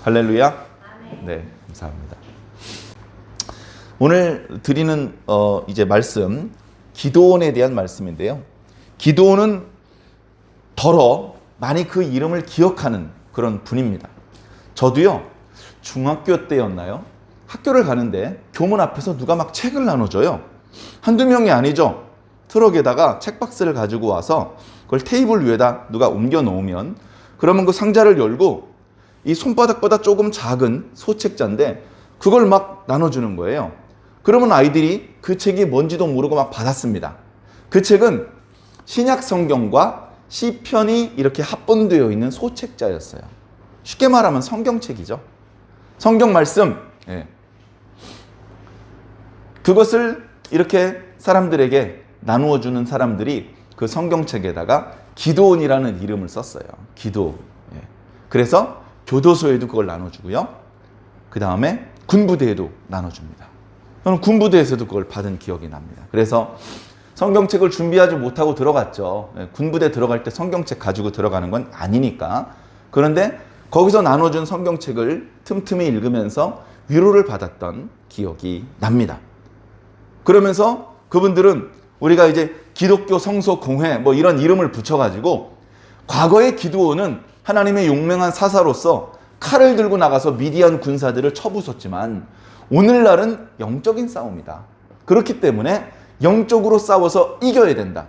할렐루야. 네, 감사합니다. 오늘 드리는 이제 말씀, 기드온에 대한 말씀인데요. 기드온은 많이 그 이름을 기억하는 그런 분입니다. 저도요, 중학교 때였나요? 학교를 가는데 교문 앞에서 누가 막 책을 나눠줘요. 한두 명이 아니죠. 트럭에다가 책박스를 가지고 와서 그걸 테이블 위에다 누가 옮겨 놓으면, 그러면 그 상자를 열고 이 손바닥보다 조금 작은 소책자인데 그걸 막 나눠주는 거예요. 그러면 아이들이 그 책이 뭔지도 모르고 막 받았습니다. 그 책은 신약 성경과 시편이 이렇게 합본되어 있는 소책자였어요. 쉽게 말하면 성경책이죠. 성경 말씀. 그것을 이렇게 사람들에게 나누어 주는 사람들이 그 성경책에다가 기드온이라는 이름을 썼어요. 기드온. 그래서 교도소에도 그걸 나눠주고요. 그 다음에 군부대에도 나눠줍니다. 저는 군부대에서도 그걸 받은 기억이 납니다. 그래서 성경책을 준비하지 못하고 들어갔죠. 군부대 들어갈 때 성경책 가지고 들어가는 건 아니니까. 그런데 거기서 나눠준 성경책을 틈틈이 읽으면서 위로를 받았던 기억이 납니다. 그러면서 그분들은 우리가 이제 기독교 성소 공회 뭐 이런 이름을 붙여가지고, 과거의 기드온은 하나님의 용맹한 사사로서 칼을 들고 나가서 미디안 군사들을 쳐부쉈지만 오늘날은 영적인 싸움이다. 그렇기 때문에 영적으로 싸워서 이겨야 된다.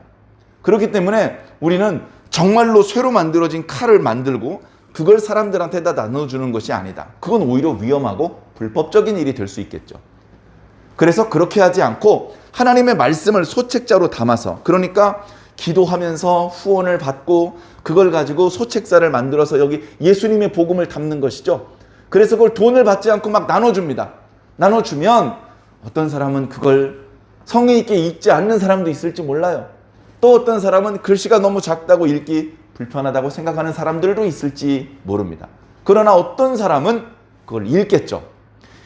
그렇기 때문에 우리는 정말로 쇠로 만들어진 칼을 만들고 그걸 사람들한테 다 나눠주는 것이 아니다. 그건 오히려 위험하고 불법적인 일이 될 수 있겠죠. 그래서 그렇게 하지 않고 하나님의 말씀을 소책자로 담아서, 그러니까 기도하면서 후원을 받고 그걸 가지고 소책자를 만들어서 여기 예수님의 복음을 담는 것이죠. 그래서 그걸 돈을 받지 않고 막 나눠줍니다. 나눠주면 어떤 사람은 그걸 성의 있게 읽지 않는 사람도 있을지 몰라요. 또 어떤 사람은 글씨가 너무 작다고 읽기 불편하다고 생각하는 사람들도 있을지 모릅니다. 그러나 어떤 사람은 그걸 읽겠죠.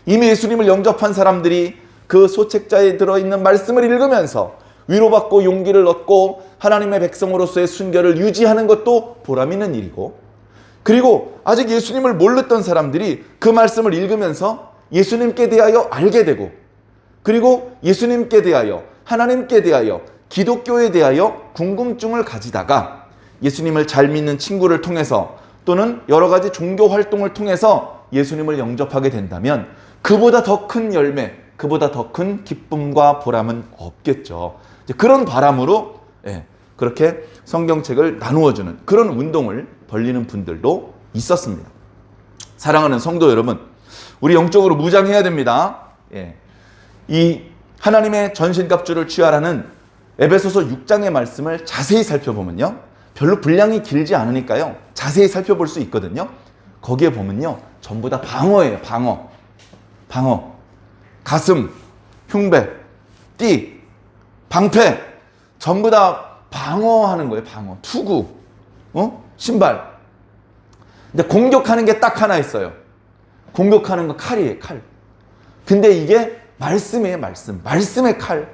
이미 예수님을 영접한 사람들이 그 소책자에 들어있는 말씀을 읽으면서 위로받고 용기를 얻고 하나님의 백성으로서의 순결을 유지하는 것도 보람있는 일이고, 그리고 아직 예수님을 몰랐던 사람들이 그 말씀을 읽으면서 예수님께 대하여 알게 되고, 그리고 예수님께 대하여, 하나님께 대하여, 기독교에 대하여 궁금증을 가지다가 예수님을 잘 믿는 친구를 통해서 또는 여러 가지 종교 활동을 통해서 예수님을 영접하게 된다면 그보다 더 큰 열매, 그보다 더 큰 기쁨과 보람은 없겠죠. 그런 바람으로 그렇게 성경책을 나누어주는 그런 운동을 벌이는 분들도 있었습니다. 사랑하는 성도 여러분, 우리 영적으로 무장해야 됩니다. 이 하나님의 전신갑주를 취하라는 에베소서 6장의 말씀을 자세히 살펴보면요, 별로 분량이 길지 않으니까요, 자세히 살펴볼 수 있거든요. 거기에 보면요, 전부 다 방어예요. 방어. 가슴, 흉배, 띠, 방패, 전부 다 방어하는 거예요. 방어, 투구, 신발. 근데 공격하는 게 딱 하나 있어요. 공격하는 건 칼이에요. 칼. 근데 이게 말씀이에요. 말씀의 칼.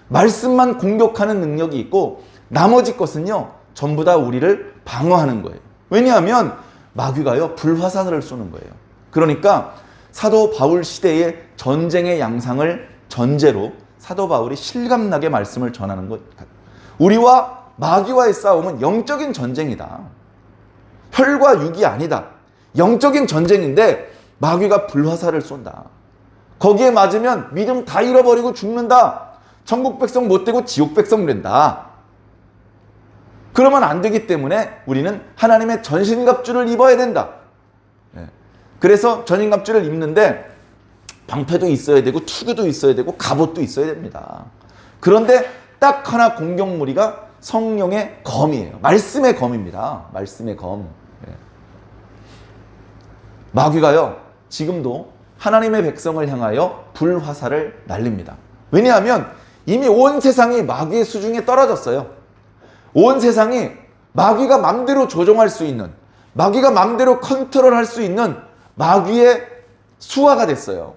말씀만 공격하는 능력이 있고 나머지 것은요, 전부 다 우리를 방어하는 거예요. 왜냐하면 마귀가요, 불화살을 쏘는 거예요. 그러니까 사도 바울 시대의 전쟁의 양상을 전제로 사도 바울이 실감나게 말씀을 전하는 것. 우리와 마귀와의 싸움은 영적인 전쟁이다. 혈과 육이 아니다. 영적인 전쟁인데 마귀가 불화살을 쏜다. 거기에 맞으면 믿음 다 잃어버리고 죽는다. 천국 백성 못 되고 지옥 백성 된다. 그러면 안 되기 때문에 우리는 하나님의 전신갑주를 입어야 된다. 그래서 전신갑주를 입는데 방패도 있어야 되고 투구도 있어야 되고 갑옷도 있어야 됩니다. 그런데 딱 하나 공격무리가 성령의 검이에요. 말씀의 검입니다. 말씀의 검. 마귀가요, 지금도 하나님의 백성을 향하여 불화살을 날립니다. 왜냐하면 이미 온 세상이 마귀의 수중에 떨어졌어요. 온 세상이 마귀가 맘대로 조종할 수 있는, 마귀가 맘대로 컨트롤할 수 있는 마귀의 수하가 됐어요.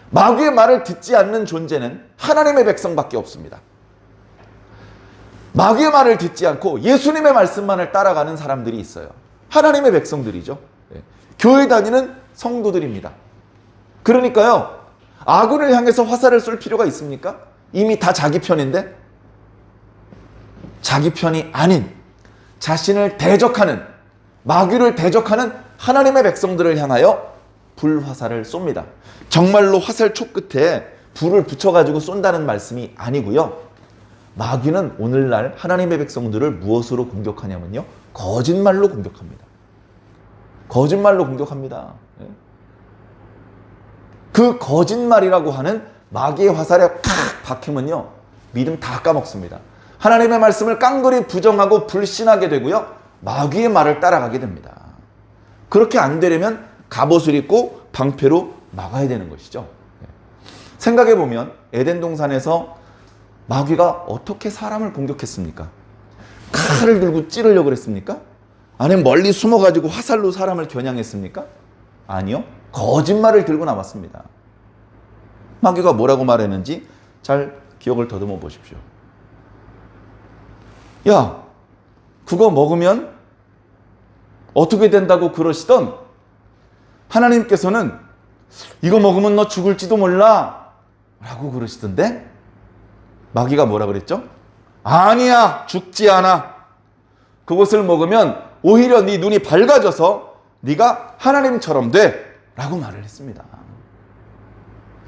마귀의 말을 듣지 않는 존재는 하나님의 백성밖에 없습니다. 마귀의 말을 듣지 않고 예수님의 말씀만을 따라가는 사람들이 있어요. 하나님의 백성들이죠. 교회 다니는 성도들입니다. 그러니까요, 아군을 향해서 화살을 쏠 필요가 있습니까? 이미 다 자기 편인데? 자기 편이 아닌 자신을 대적하는, 마귀를 대적하는 하나님의 백성들을 향하여 불화살을 쏩니다. 정말로 화살촉 끝에 불을 붙여가지고 쏜다는 말씀이 아니고요. 마귀는 오늘날 하나님의 백성들을 무엇으로 공격하냐면요, 거짓말로 공격합니다. 거짓말로 공격합니다. 그 거짓말이라고 하는 마귀의 화살에 팍 박히면요, 믿음 다 까먹습니다. 하나님의 말씀을 깡그리 부정하고 불신하게 되고요, 마귀의 말을 따라가게 됩니다. 그렇게 안 되려면 갑옷을 입고 방패로 막아야 되는 것이죠. 생각해보면 에덴 동산에서 마귀가 어떻게 사람을 공격했습니까? 칼을 들고 찌르려고 그랬습니까? 아니면 멀리 숨어가지고 화살로 사람을 겨냥했습니까? 아니요. 거짓말을 들고 나왔습니다. 마귀가 뭐라고 말했는지 잘 기억을 더듬어 보십시오. 야, 그거 먹으면 어떻게 된다고 그러시던 하나님께서는 이거 먹으면 너 죽을지도 몰라 라고 그러시던데, 마귀가 뭐라 그랬죠? 아니야, 죽지 않아. 그것을 먹으면 오히려 네 눈이 밝아져서 네가 하나님처럼 돼 라고 말을 했습니다.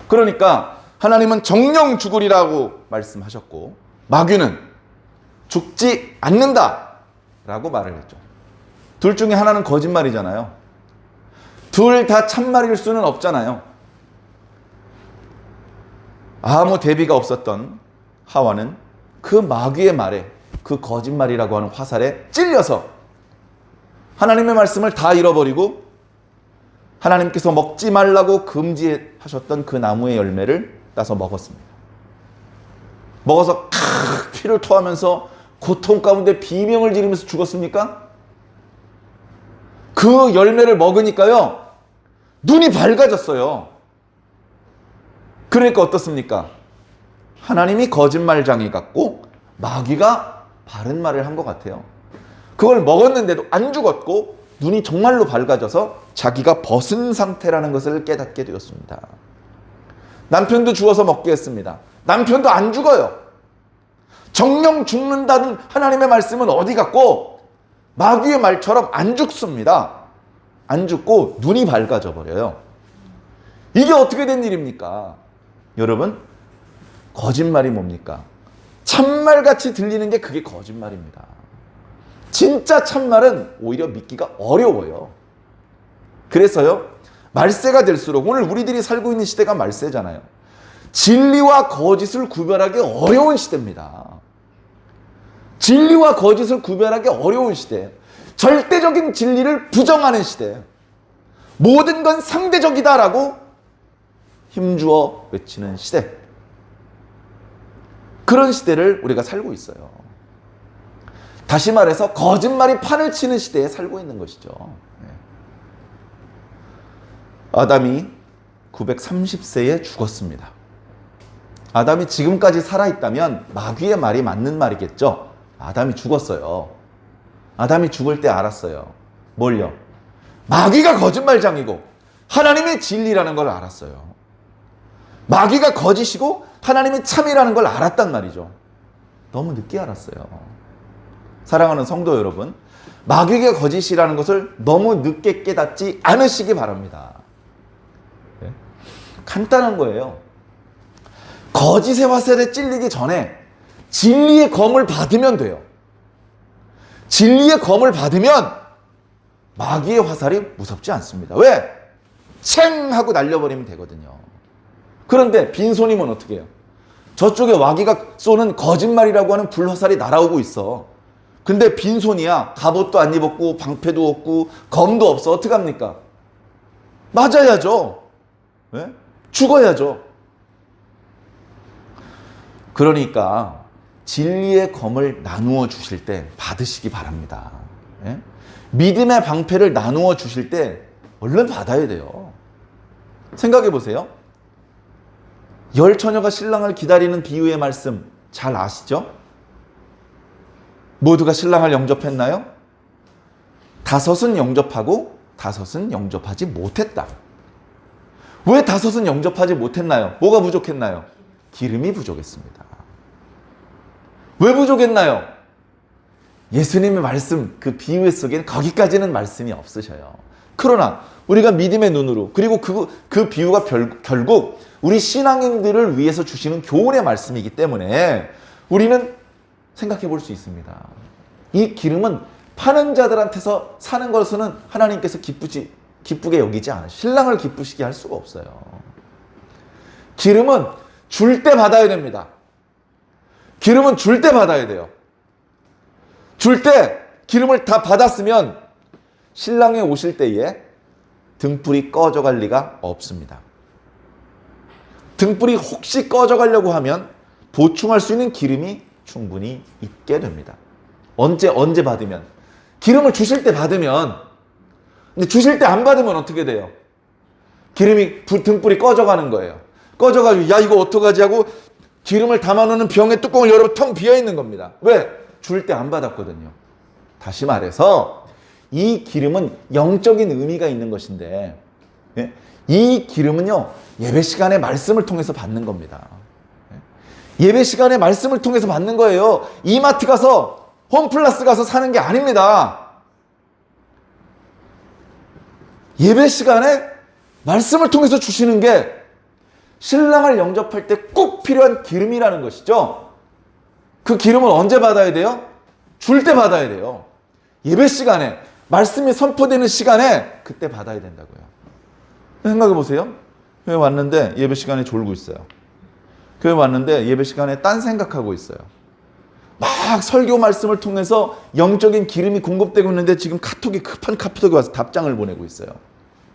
그러니까 하나님은 정령 죽으리라고 말씀하셨고, 마귀는 죽지 않는다 라고 말을 했죠. 둘 중에 하나는 거짓말이잖아요. 둘 다 참말일 수는 없잖아요. 아무 대비가 없었던 하와는 그 마귀의 말에, 그 거짓말이라고 하는 화살에 찔려서 하나님의 말씀을 다 잃어버리고 하나님께서 먹지 말라고 금지하셨던 그 나무의 열매를 따서 먹었습니다. 먹어서 피를 토하면서 고통 가운데 비명을 지르면서 죽었습니까? 그 열매를 먹으니까요, 눈이 밝아졌어요. 그러니까 어떻습니까? 하나님이 거짓말장애 같고 마귀가 바른 말을 한 것 같아요. 그걸 먹었는데도 안 죽었고 눈이 정말로 밝아져서 자기가 벗은 상태라는 것을 깨닫게 되었습니다. 남편도 주워서 먹게 했습니다. 남편도 안 죽어요. 정령 죽는다는 하나님의 말씀은 어디 갔고, 마귀의 말처럼 안 죽습니다. 안 죽고 눈이 밝아져 버려요. 이게 어떻게 된 일입니까? 여러분, 거짓말이 뭡니까? 참말같이 들리는 게 그게 거짓말입니다. 진짜 참말은 오히려 믿기가 어려워요. 그래서요, 말세가 될수록, 오늘 우리들이 살고 있는 시대가 말세잖아요. 진리와 거짓을 구별하기 어려운 시대입니다. 진리와 거짓을 구별하기 어려운 시대. 절대적인 진리를 부정하는 시대. 모든 건 상대적이다라고 힘주어 외치는 시대. 그런 시대를 우리가 살고 있어요. 다시 말해서 거짓말이 판을 치는 시대에 살고 있는 것이죠. 아담이 930세에 죽었습니다. 아담이 지금까지 살아있다면 마귀의 말이 맞는 말이겠죠. 아담이 죽었어요. 아담이 죽을 때 알았어요. 뭘요? 마귀가 거짓말장이고 하나님의 진리라는 걸 알았어요. 마귀가 거짓이고 하나님이 참이라는 걸 알았단 말이죠. 너무 늦게 알았어요. 사랑하는 성도 여러분, 마귀가 거짓이라는 것을 너무 늦게 깨닫지 않으시기 바랍니다. 네? 간단한 거예요. 거짓의 화살에 찔리기 전에 진리의 검을 받으면 돼요. 진리의 검을 받으면 마귀의 화살이 무섭지 않습니다. 왜? 챙 하고 날려버리면 되거든요. 그런데 빈손이면 어떻게 해요? 저쪽에 마귀가 쏘는 거짓말이라고 하는 불화살이 날아오고 있어. 근데 빈손이야. 갑옷도 안 입었고 방패도 없고 검도 없어. 어떡합니까? 맞아야죠. 네? 죽어야죠. 그러니까 진리의 검을 나누어 주실 때 받으시기 바랍니다. 네? 믿음의 방패를 나누어 주실 때 얼른 받아야 돼요. 생각해 보세요. 열 처녀가 신랑을 기다리는 비유의 말씀 잘 아시죠? 모두가 신랑을 영접했나요? 5은 영접하고 다섯은 영접하지 못했다. 왜 다섯은 영접하지 못했나요? 뭐가 부족했나요? 기름이 부족했습니다. 왜 부족했나요? 예수님의 말씀, 그 비유 속에는 거기까지는 말씀이 없으셔요. 그러나 우리가 믿음의 눈으로, 그리고 그 비유가 결국 우리 신앙인들을 위해서 주시는 교훈의 말씀이기 때문에 우리는 생각해 볼 수 있습니다. 이 기름은 파는 자들한테서 사는 것은 하나님께서 기쁘게 여기지 않아요. 신랑을 기쁘시게 할 수가 없어요. 기름은 줄 때 받아야 됩니다. 기름은 줄 때 받아야 돼요. 줄 때 기름을 다 받았으면 신랑이 오실 때에 등불이 꺼져갈 리가 없습니다. 등불이 혹시 꺼져가려고 하면 보충할 수 있는 기름이 충분히 있게 됩니다. 언제 받으면? 기름을 주실 때 받으면. 근데 주실 때 안 받으면 어떻게 돼요? 등불이 꺼져가는 거예요. 꺼져가지고 야 이거 어떡하지 하고 기름을 담아놓는 병의 뚜껑을 열어 텅 비어있는 겁니다. 왜? 줄 때 안 받았거든요. 다시 말해서 이 기름은 영적인 의미가 있는 것인데, 예? 이 기름은요 예배 시간에 말씀을 통해서 받는 겁니다. 예배 시간에 말씀을 통해서 받는 거예요. 이마트 가서 홈플러스 가서 사는 게 아닙니다. 예배 시간에 말씀을 통해서 주시는 게 신랑을 영접할 때 꼭 필요한 기름이라는 것이죠. 그 기름은 언제 받아야 돼요? 줄 때 받아야 돼요. 예배 시간에, 말씀이 선포되는 시간에 그때 받아야 된다고요. 생각해 보세요. 교회 왔는데 예배 시간에 졸고 있어요. 교회 왔는데 예배 시간에 딴 생각하고 있어요. 막 설교 말씀을 통해서 영적인 기름이 공급되고 있는데 지금 급한 카톡이 와서 답장을 보내고 있어요.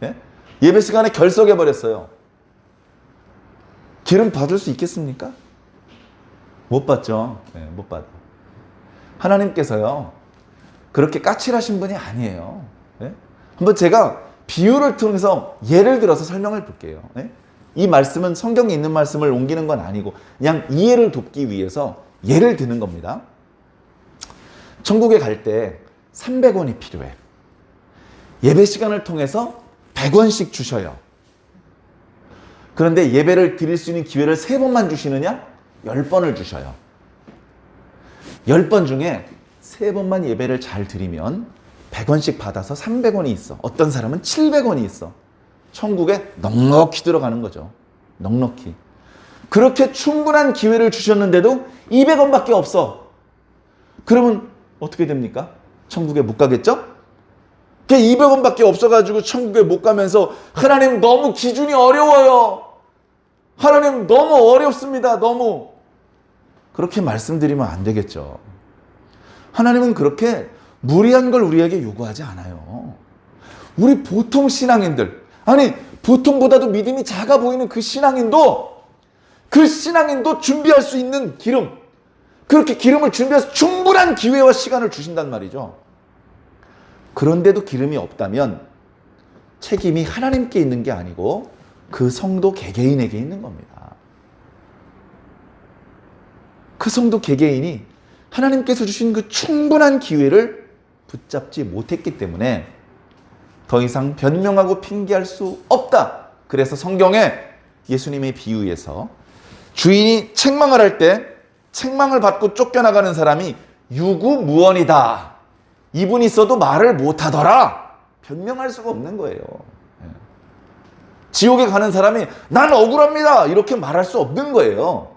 예? 예배 시간에 결석해버렸어요. 기름 받을 수 있겠습니까? 못 받죠. 네, 못 받아. 하나님께서요 그렇게 까칠하신 분이 아니에요. 네? 한번 제가 비유를 통해서 예를 들어서 설명을 볼게요. 네? 이 말씀은 성경에 있는 말씀을 옮기는 건 아니고 그냥 이해를 돕기 위해서 예를 드는 겁니다. 천국에 갈 때 300원이 필요해. 예배 시간을 통해서 100원씩 주셔요. 그런데 예배를 드릴 수 있는 기회를 3번만 주시느냐? 10번을 주셔요. 10번 중에 3번만 예배를 잘 드리면 100원씩 받아서 300원이 있어. 어떤 사람은 700원이 있어. 천국에 넉넉히 들어가는 거죠. 넉넉히. 그렇게 충분한 기회를 주셨는데도 200원밖에 없어. 그러면 어떻게 됩니까? 천국에 못 가겠죠? 200원밖에 없어가지고 천국에 못 가면서 하나님 너무 기준이 어려워요. 하나님 너무 어렵습니다. 너무. 그렇게 말씀드리면 안 되겠죠. 하나님은 그렇게 무리한 걸 우리에게 요구하지 않아요. 우리 보통 신앙인들, 아니 보통보다도 믿음이 작아 보이는 그 신앙인도 준비할 수 있는 기름, 그렇게 기름을 준비해서 충분한 기회와 시간을 주신단 말이죠. 그런데도 기름이 없다면 책임이 하나님께 있는 게 아니고 그 성도 개개인에게 있는 겁니다. 그 성도 개개인이 하나님께서 주신 그 충분한 기회를 붙잡지 못했기 때문에 더 이상 변명하고 핑계할 수 없다. 그래서 성경에 예수님의 비유에서 주인이 책망을 할 때 책망을 받고 쫓겨나가는 사람이 유구무원이다. 이분이 있어도 말을 못하더라. 변명할 수가 없는 거예요. 지옥에 가는 사람이 난 억울합니다. 이렇게 말할 수 없는 거예요.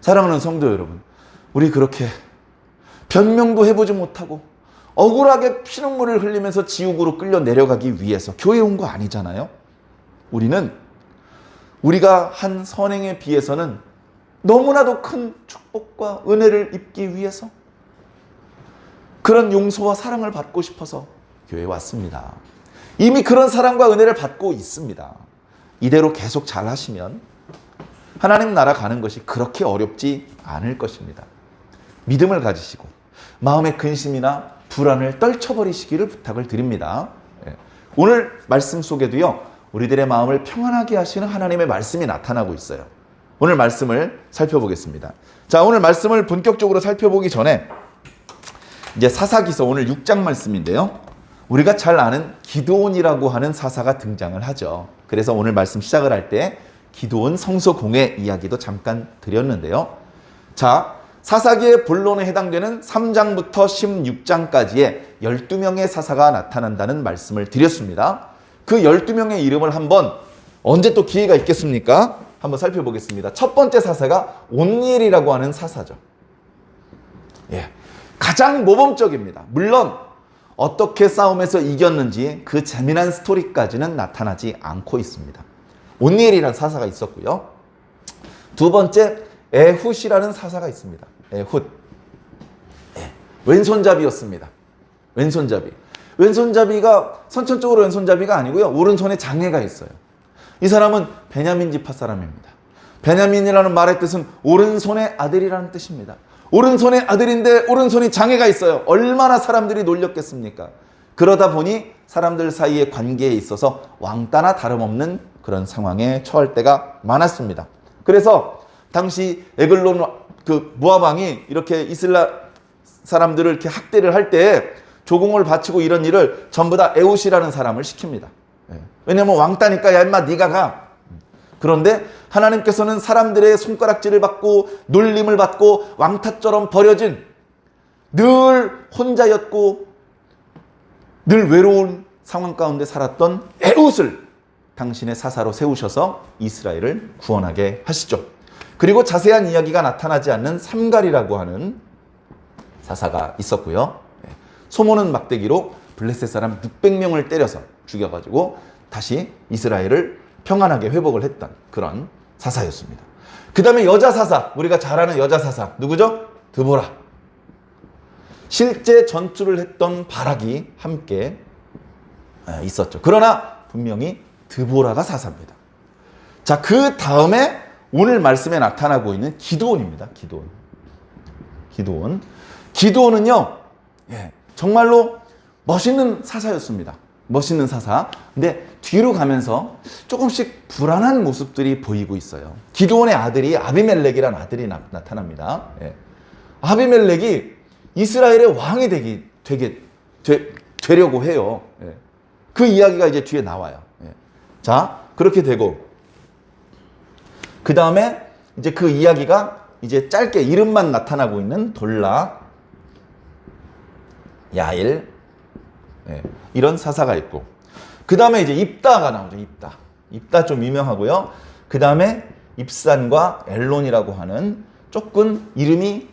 사랑하는 성도 여러분, 우리 그렇게 변명도 해보지 못하고 억울하게 피눈물을 흘리면서 지옥으로 끌려 내려가기 위해서 교회에 온 거 아니잖아요. 우리는 우리가 한 선행에 비해서는 너무나도 큰 축복과 은혜를 입기 위해서 그런 용서와 사랑을 받고 싶어서 교회에 왔습니다. 이미 그런 사랑과 은혜를 받고 있습니다. 이대로 계속 잘 하시면 하나님 나라 가는 것이 그렇게 어렵지 않을 것입니다. 믿음을 가지시고 마음의 근심이나 불안을 떨쳐버리시기를 부탁을 드립니다. 오늘 말씀 속에도요, 우리들의 마음을 평안하게 하시는 하나님의 말씀이 나타나고 있어요. 오늘 말씀을 살펴보겠습니다. 자, 오늘 말씀을 본격적으로 살펴보기 전에 이제 사사기서 오늘 6장 말씀인데요. 우리가 잘 아는 기드온이라고 하는 사사가 등장을 하죠. 그래서 오늘 말씀 시작을 할 때 기드온 성소공회 이야기도 잠깐 드렸는데요. 자, 사사기의 본론에 해당되는 3장부터 16장까지의 12명의 사사가 나타난다는 말씀을 드렸습니다. 그 12명의 이름을 한번 언제 또 기회가 있겠습니까? 한번 살펴보겠습니다. 첫 번째 사사가 온니엘이라고 하는 사사죠. 예, 가장 모범적입니다. 물론 어떻게 싸움에서 이겼는지 그 재미난 스토리까지는 나타나지 않고 있습니다. 온니엘이라는 사사가 있었고요. 두 번째 에훗이라는 사사가 있습니다. 에훗. 예, 왼손잡이였습니다. 왼손잡이. 왼손잡이가 선천적으로 왼손잡이가 아니고요. 오른손에 장애가 있어요. 이 사람은 베냐민 지파 사람입니다. 베냐민이라는 말의 뜻은 오른손의 아들이라는 뜻입니다. 오른손의 아들인데 오른손이 장애가 있어요. 얼마나 사람들이 놀렸겠습니까? 그러다 보니 사람들 사이의 관계에 있어서 왕따나 다름없는 그런 상황에 처할 때가 많았습니다. 그래서 당시 에글론 모압 왕이 이렇게 이스라엘 사람들을 이렇게 학대를 할 때 조공을 바치고 이런 일을 전부 다 에훗이라는 사람을 시킵니다. 왜냐면 왕따니까 야 임마 네가 가. 그런데 하나님께서는 사람들의 손가락질을 받고 놀림을 받고 왕타처럼 버려진 늘 혼자였고 늘 외로운 상황 가운데 살았던 에훗을 당신의 사사로 세우셔서 이스라엘을 구원하게 하시죠. 그리고 자세한 이야기가 나타나지 않는 삼갈이라고 하는 사사가 있었고요. 소모는 막대기로 블레셋 사람 600명을 때려서 죽여가지고 다시 이스라엘을 평안하게 회복을 했던 그런 사사였습니다. 그 다음에 여자 사사, 우리가 잘 아는 여자 사사 누구죠? 드보라. 실제 전투를 했던 바락이 함께 있었죠. 그러나 분명히 드보라가 사사입니다. 자, 그 다음에 오늘 말씀에 나타나고 있는 기드온입니다. 기드온은요, 정말로 멋있는 사사였습니다. 멋있는 사사. 근데 뒤로 가면서 조금씩 불안한 모습들이 보이고 있어요. 기드온의 아들이 아비멜렉이라는 아들이 나타납니다. 아비멜렉이 이스라엘의 왕이 되려고 해요. 그 이야기가 이제 뒤에 나와요. 자, 그렇게 되고 그 다음에 이제 그 이야기가 이제 짧게 이름만 나타나고 있는 돌라, 야일, 이런 사사가 있고, 그 다음에 이제 입다가 나오죠. 입다 좀 유명하고요. 그 다음에 입산과 엘론이라고 하는 조금 이름이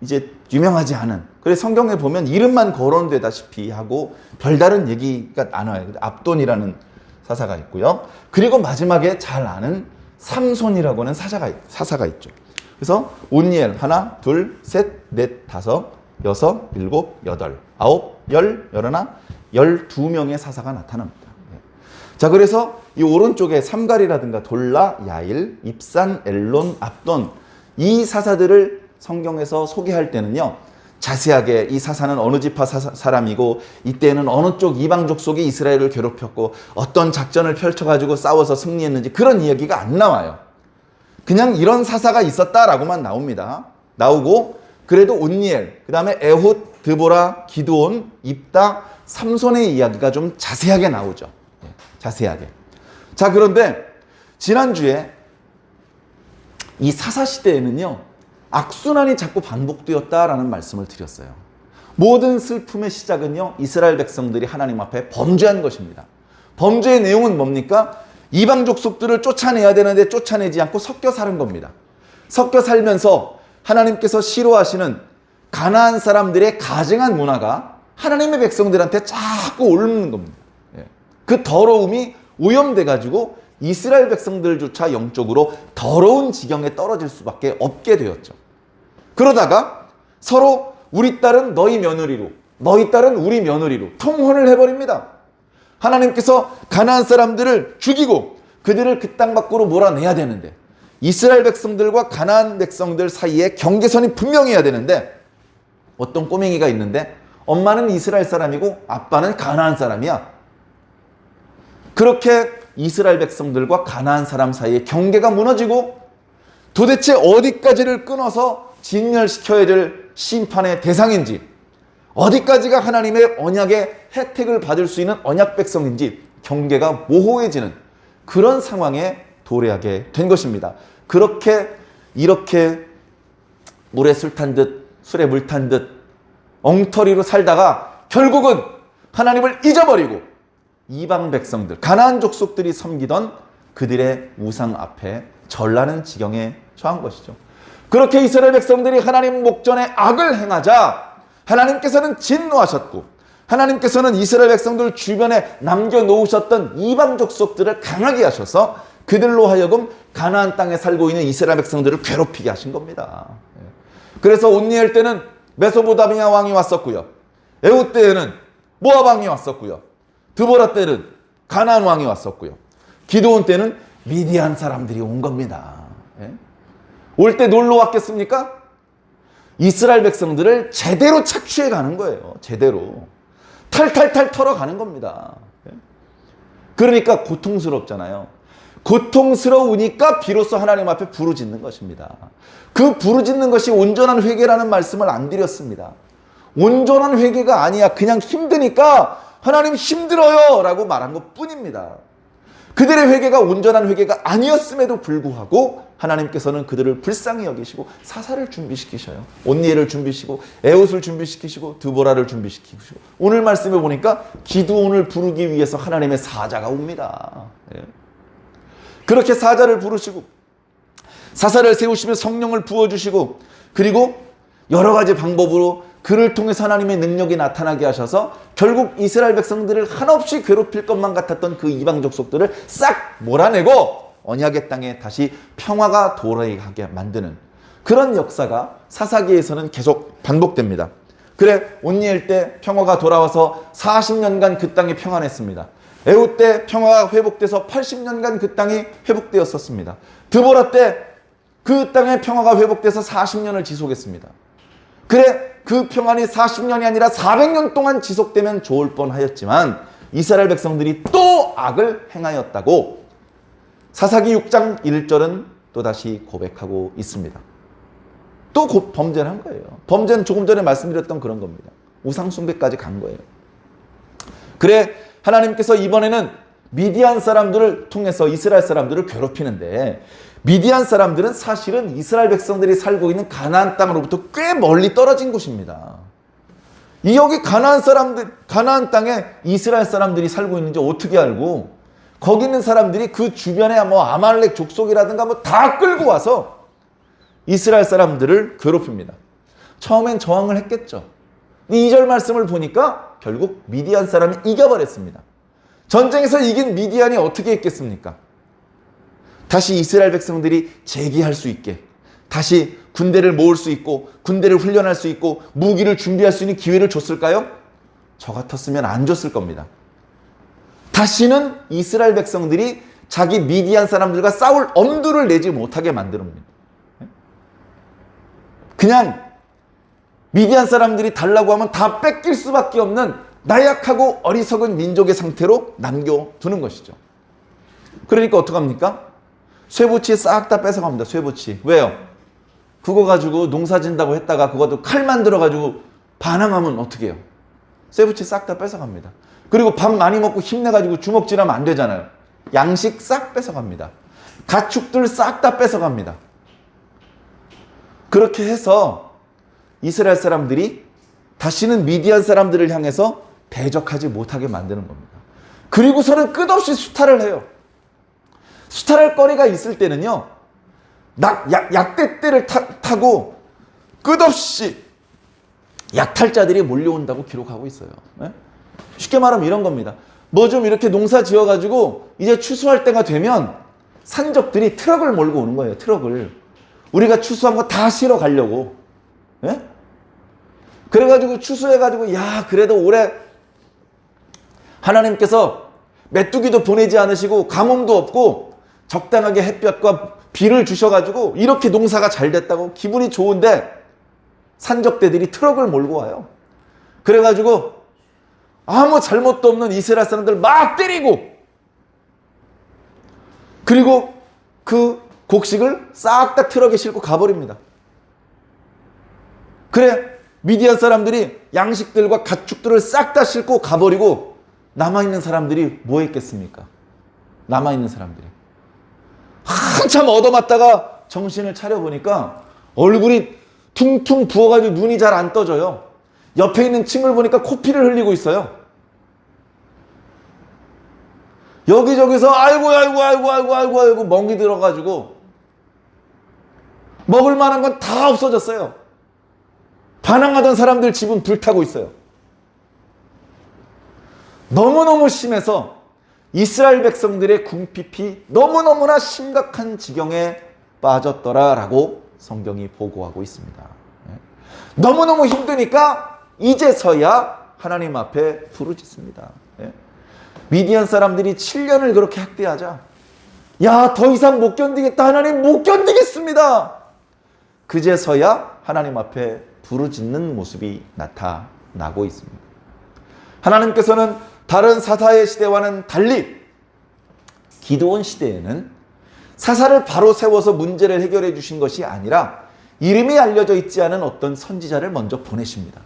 이제 유명하지 않은, 그래서 성경에 보면 이름만 거론되다시피 하고 별다른 얘기가 안 와요. 압돈이라는 사사가 있고요. 그리고 마지막에 잘 아는 삼손이라고 하는 사사가 있죠. 그래서 온니엘 하나, 둘, 셋, 넷, 다섯, 여섯, 일곱, 여덟, 아홉, 열, 열하나, 12명의 사사가 나타납니다. 자, 그래서 이 오른쪽에 삼갈이라든가 돌라, 야일, 입산, 엘론, 압돈, 이 사사들을 성경에서 소개할 때는요, 자세하게 이 사사는 어느 지파 사람이고 이때는 어느 쪽 이방 족속이 이스라엘을 괴롭혔고 어떤 작전을 펼쳐가지고 싸워서 승리했는지 그런 이야기가 안 나와요. 그냥 이런 사사가 있었다라고만 나오고, 그래도 온니엘, 그 다음에 에훗, 드보라, 기드온, 입다, 삼손의 이야기가 좀 자세하게 나오죠. 자세하게. 자, 그런데 지난주에 이 사사 시대에는요, 악순환이 자꾸 반복되었다라는 말씀을 드렸어요. 모든 슬픔의 시작은요, 이스라엘 백성들이 하나님 앞에 범죄한 것입니다. 범죄의 내용은 뭡니까? 이방 족속들을 쫓아내야 되는데 쫓아내지 않고 섞여 사는 겁니다. 섞여 살면서 하나님께서 싫어하시는 가나안 사람들의 가증한 문화가 하나님의 백성들한테 자꾸 오르는 겁니다. 그 더러움이 오염돼가지고 이스라엘 백성들조차 영적으로 더러운 지경에 떨어질 수밖에 없게 되었죠. 그러다가 서로 우리 딸은 너희 며느리로, 너희 딸은 우리 며느리로 통혼을 해버립니다. 하나님께서 가나안 사람들을 죽이고 그들을 그 땅 밖으로 몰아내야 되는데, 이스라엘 백성들과 가나안 백성들 사이에 경계선이 분명해야 되는데, 어떤 꼬맹이가 있는데 엄마는 이스라엘 사람이고 아빠는 가나안 사람이야. 그렇게 이스라엘 백성들과 가나안 사람 사이의 경계가 무너지고 도대체 어디까지를 끊어서 진멸시켜야 될 심판의 대상인지, 어디까지가 하나님의 언약의 혜택을 받을 수 있는 언약 백성인지 경계가 모호해지는 그런 상황에 도래하게 된 것입니다. 이렇게 물에 술 탄 듯 술에 물 탄 듯 엉터리로 살다가 결국은 하나님을 잊어버리고 이방 백성들, 가나안 족속들이 섬기던 그들의 우상 앞에 절나는 지경에 처한 것이죠. 그렇게 이스라엘 백성들이 하나님 목전에 악을 행하자 하나님께서는 진노하셨고, 하나님께서는 이스라엘 백성들 주변에 남겨놓으셨던 이방 족속들을 강하게 하셔서 그들로 하여금 가나안 땅에 살고 있는 이스라엘 백성들을 괴롭히게 하신 겁니다. 그래서 온니엘 때는 메소포타미아 왕이 왔었고요. 에훗 때에는 모압 왕이 왔었고요. 드보라 때는 가나안 왕이 왔었고요. 기드온 때는 미디안 사람들이 온 겁니다. 올 때 놀러 왔겠습니까? 이스라엘 백성들을 제대로 착취해 가는 거예요. 제대로. 탈탈탈 털어가는 겁니다. 그러니까 고통스럽잖아요. 고통스러우니까 비로소 하나님 앞에 부르짖는 것입니다. 그 부르짖는 것이 온전한 회개라는 말씀을 안 드렸습니다. 온전한 회개가 아니야. 그냥 힘드니까 하나님 힘들어요 라고 말한 것 뿐입니다. 그들의 회개가 온전한 회개가 아니었음에도 불구하고 하나님께서는 그들을 불쌍히 여기시고 사사를 준비시키셔요. 온니엘을 준비시키고 에훗을 준비시키시고 드보라를 준비시키시고, 오늘 말씀에 보니까 기드온을 부르기 위해서 하나님의 사자가 옵니다. 그렇게 사자를 부르시고 사사를 세우시며 성령을 부어주시고, 그리고 여러 가지 방법으로 그를 통해서 하나님의 능력이 나타나게 하셔서 결국 이스라엘 백성들을 한없이 괴롭힐 것만 같았던 그 이방 족속들을 싹 몰아내고 언약의 땅에 다시 평화가 도래하게 만드는 그런 역사가 사사기에서는 계속 반복됩니다. 그래, 온니엘 때 평화가 돌아와서 40년간 그 땅이 평안했습니다. 에훗 때 평화가 회복돼서 80년간 그 땅이 회복되었었습니다. 드보라 때 그 땅의 평화가 회복돼서 40년을 지속했습니다. 그래, 그 평안이 40년이 아니라 400년 동안 지속되면 좋을 뻔하였지만 이스라엘 백성들이 또 악을 행하였다고 사사기 6장 1절은 또다시 고백하고 있습니다. 또 범죄를 한 거예요. 범죄는 조금 전에 말씀드렸던 그런 겁니다. 우상숭배까지 간 거예요. 그래, 하나님께서 이번에는 미디안 사람들을 통해서 이스라엘 사람들을 괴롭히는데, 미디안 사람들은 사실은 이스라엘 백성들이 살고 있는 가나안 땅으로부터 꽤 멀리 떨어진 곳입니다. 여기 가나안 땅에 이스라엘 사람들이 살고 있는지 어떻게 알고, 거기 있는 사람들이 그 주변에 아말렉 족속이라든가 다 끌고 와서 이스라엘 사람들을 괴롭힙니다. 처음엔 저항을 했겠죠. 2절 말씀을 보니까 결국 미디안 사람이 이겨버렸습니다. 전쟁에서 이긴 미디안이 어떻게 했겠습니까? 다시 이스라엘 백성들이 재기할 수 있게, 다시 군대를 모을 수 있고 군대를 훈련할 수 있고 무기를 준비할 수 있는 기회를 줬을까요? 저 같았으면 안 줬을 겁니다. 다시는 이스라엘 백성들이 자기 미디안 사람들과 싸울 엄두를 내지 못하게 만듭니다. 그냥 미디안 사람들이 달라고 하면 다 뺏길 수밖에 없는 나약하고 어리석은 민족의 상태로 남겨두는 것이죠. 그러니까 어떡합니까? 쇠붙이 싹 다 뺏어갑니다. 쇠붙이. 왜요? 그거 가지고 농사 진다고 했다가 그것도 칼 만들어가지고 반항하면 어떻게 해요? 쇠붙이 싹 다 뺏어갑니다. 그리고 밥 많이 먹고 힘내가지고 주먹질하면 안 되잖아요. 양식 싹 뺏어갑니다. 가축들 싹 다 뺏어갑니다. 그렇게 해서 이스라엘 사람들이 다시는 미디안 사람들을 향해서 대적하지 못하게 만드는 겁니다. 그리고서는 끝없이 수탈을 해요. 수탈할 거리가 있을 때는요, 약대떼를 타고 끝없이 약탈자들이 몰려온다고 기록하고 있어요. 네? 쉽게 말하면 이런 겁니다. 좀 이렇게 농사 지어가지고 이제 추수할 때가 되면 산적들이 트럭을 몰고 오는 거예요. 트럭을. 우리가 추수한 거 다 실어 가려고. 네? 그래가지고 추수해가지고 그래도 올해 하나님께서 메뚜기도 보내지 않으시고 가뭄도 없고 적당하게 햇볕과 비를 주셔가지고 이렇게 농사가 잘 됐다고 기분이 좋은데 산적대들이 트럭을 몰고 와요. 그래가지고 아무 잘못도 없는 이스라엘 사람들 막 때리고, 그리고 그 곡식을 싹 다 트럭에 싣고 가버립니다. 그래, 미디안 사람들이 양식들과 가축들을 싹 다 싣고 가버리고 남아있는 사람들이 뭐 했겠습니까? 남아있는 사람들이 한참 얻어맞다가 정신을 차려보니까 얼굴이 퉁퉁 부어가지고 눈이 잘 안 떠져요. 옆에 있는 친구를 보니까 코피를 흘리고 있어요. 여기저기서 아이고 멍이 들어가지고 먹을 만한 건 다 없어졌어요. 반항하던 사람들 집은 불타고 있어요. 너무너무 심해서 이스라엘 백성들의 궁핍이 너무너무나 심각한 지경에 빠졌더라라고 성경이 보고하고 있습니다. 너무너무 힘드니까 이제서야 하나님 앞에 부르짖습니다. 미디안 사람들이 7년을 그렇게 학대하자, 야, 더 이상 못 견디겠다, 하나님 못 견디겠습니다. 그제서야 하나님 앞에 부르짖는 모습이 나타나고 있습니다. 하나님께서는 다른 사사의 시대와는 달리 기드온 시대에는 사사를 바로 세워서 문제를 해결해 주신 것이 아니라 이름이 알려져 있지 않은 어떤 선지자를 먼저 보내십니다.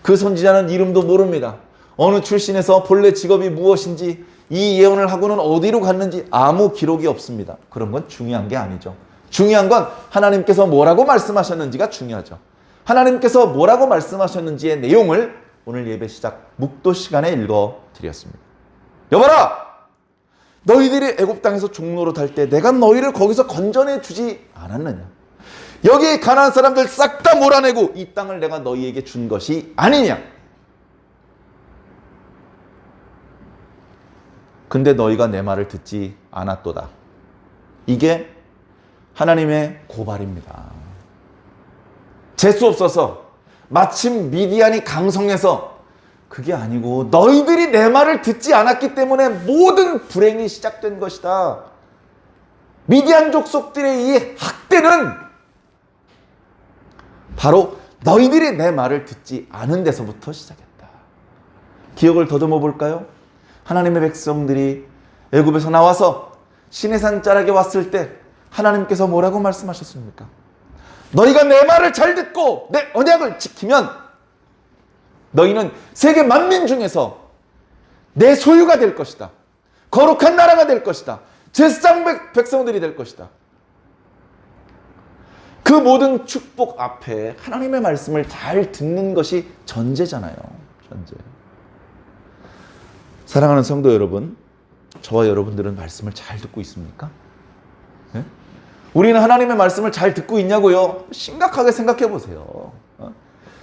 그 선지자는 이름도 모릅니다. 어느 출신에서 본래 직업이 무엇인지, 이 예언을 하고는 어디로 갔는지 아무 기록이 없습니다. 그런 건 중요한 게 아니죠. 중요한 건 하나님께서 뭐라고 말씀하셨는지가 중요하죠. 하나님께서 뭐라고 말씀하셨는지의 내용을 오늘 예배 시작 묵도 시간에 읽어드렸습니다. 여봐라! 너희들이 애굽 땅에서 종로로 탈 때 내가 너희를 거기서 건져내 주지 않았느냐? 여기 가나안 사람들 싹 다 몰아내고 이 땅을 내가 너희에게 준 것이 아니냐? 근데 너희가 내 말을 듣지 않았도다. 이게 하나님의 고발입니다. 재수 없어서 마침 미디안이 강성해서 그게 아니고 너희들이 내 말을 듣지 않았기 때문에 모든 불행이 시작된 것이다. 미디안 족속들의 이 학대는 바로 너희들이 내 말을 듣지 않은 데서부터 시작했다. 기억을 더듬어 볼까요? 하나님의 백성들이 애굽에서 나와서 시내산 자락에 왔을 때 하나님께서 뭐라고 말씀하셨습니까? 너희가 내 말을 잘 듣고 내 언약을 지키면 너희는 세계 만민 중에서 내 소유가 될 것이다. 거룩한 나라가 될 것이다. 제사장 백성들이 될 것이다. 그 모든 축복 앞에 하나님의 말씀을 잘 듣는 것이 전제잖아요. 전제. 사랑하는 성도 여러분, 저와 여러분들은 말씀을 잘 듣고 있습니까? 네? 우리는 하나님의 말씀을 잘 듣고 있냐고요? 심각하게 생각해 보세요.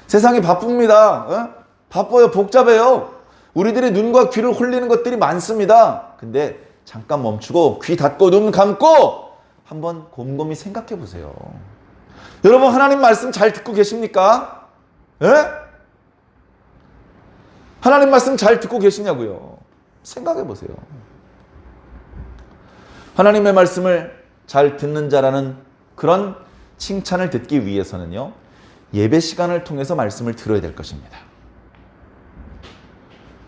세상이 바쁩니다. 바빠요. 복잡해요. 우리들의 눈과 귀를 홀리는 것들이 많습니다. 근데 잠깐 멈추고 귀 닫고 눈 감고 한번 곰곰이 생각해 보세요. 여러분, 하나님 말씀 잘 듣고 계십니까? 예? 하나님 말씀 잘 듣고 계시냐고요? 생각해 보세요. 하나님의 말씀을 잘 듣는 자라는 그런 칭찬을 듣기 위해서는요, 예배 시간을 통해서 말씀을 들어야 될 것입니다.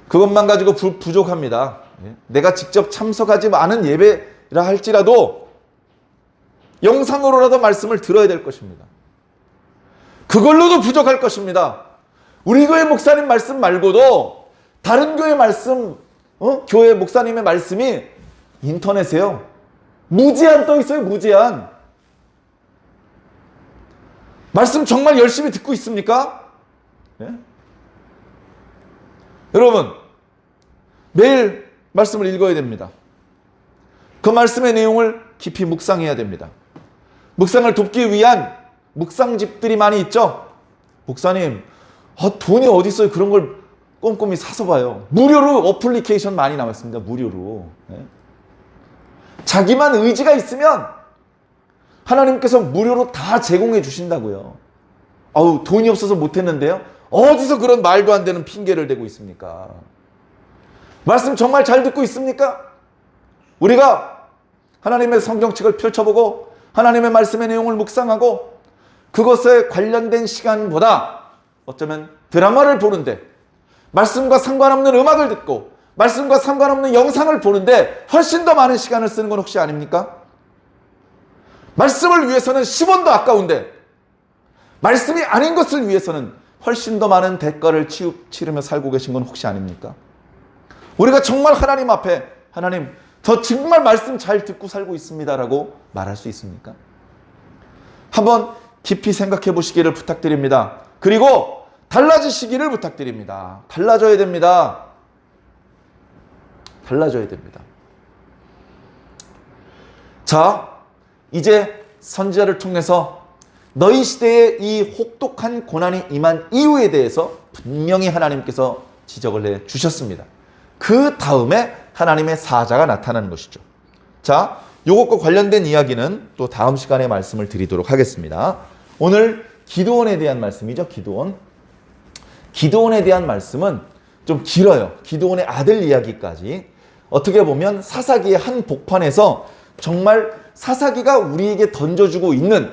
그것만 가지고 부족합니다. 내가 직접 참석하지 않은 예배라 할지라도 영상으로라도 말씀을 들어야 될 것입니다. 그걸로도 부족할 것입니다. 우리 교회 목사님 말씀 말고도 다른 교회 말씀, 교회 목사님의 말씀이 인터넷에요. 무제한 떠 있어요. 무제한. 말씀 정말 열심히 듣고 있습니까? 네? 여러분, 매일 말씀을 읽어야 됩니다. 그 말씀의 내용을 깊이 묵상해야 됩니다. 묵상을 돕기 위한 묵상집들이 많이 있죠. 목사님, 돈이 어디 있어요? 그런 걸 꼼꼼히 사서 봐요. 무료로 어플리케이션 많이 나왔습니다. 무료로. 네? 자기만 의지가 있으면 하나님께서 무료로 다 제공해 주신다고요. 아우, 돈이 없어서 못했는데요? 어디서 그런 말도 안 되는 핑계를 대고 있습니까? 말씀 정말 잘 듣고 있습니까? 우리가 하나님의 성경책을 펼쳐보고 하나님의 말씀의 내용을 묵상하고 그것에 관련된 시간보다 어쩌면 드라마를 보는데, 말씀과 상관없는 음악을 듣고 말씀과 상관없는 영상을 보는데 훨씬 더 많은 시간을 쓰는 건 혹시 아닙니까? 말씀을 위해서는 10원도 아까운데 말씀이 아닌 것을 위해서는 훨씬 더 많은 대가를 치르며 살고 계신 건 혹시 아닙니까? 우리가 정말 하나님 앞에 하나님 저 정말 말씀 잘 듣고 살고 있습니다라고 말할 수 있습니까? 한번 깊이 생각해 보시기를 부탁드립니다. 그리고 달라지시기를 부탁드립니다. 달라져야 됩니다. 달라져야 됩니다. 자, 이제 선지자를 통해서 너희 시대에 이 혹독한 고난이 임한 이유에 대해서 분명히 하나님께서 지적을 해 주셨습니다. 그 다음에 하나님의 사자가 나타나는 것이죠. 자, 이것과 관련된 이야기는 또 다음 시간에 말씀을 드리도록 하겠습니다. 오늘 기드온에 대한 말씀이죠. 기드온에 대한 말씀은 좀 길어요. 기드온의 아들 이야기까지. 어떻게 보면 사사기의 한 복판에서 정말 사사기가 우리에게 던져주고 있는,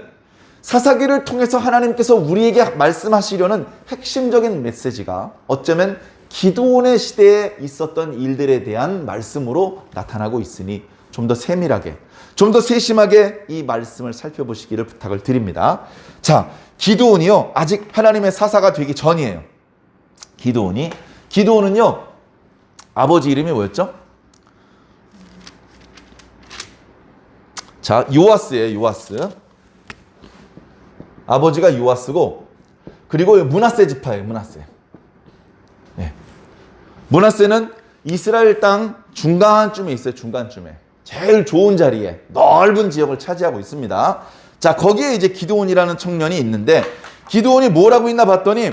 사사기를 통해서 하나님께서 우리에게 말씀하시려는 핵심적인 메시지가 어쩌면 기드온의 시대에 있었던 일들에 대한 말씀으로 나타나고 있으니 좀 더 세밀하게, 좀 더 세심하게 이 말씀을 살펴보시기를 부탁을 드립니다. 자, 기드온이요, 아직 하나님의 사사가 되기 전이에요. 기드온은요, 아버지 이름이 뭐였죠? 자, 요아스예요. 요아스. 아버지가 요아스고, 그리고 문하세 지파예요. 문하세. 네. 문하세는 이스라엘 땅 중간쯤에 있어요. 중간쯤에. 제일 좋은 자리에 넓은 지역을 차지하고 있습니다. 자, 거기에 이제 기드온이라는 청년이 있는데, 기드온이 뭘 하고 있나 봤더니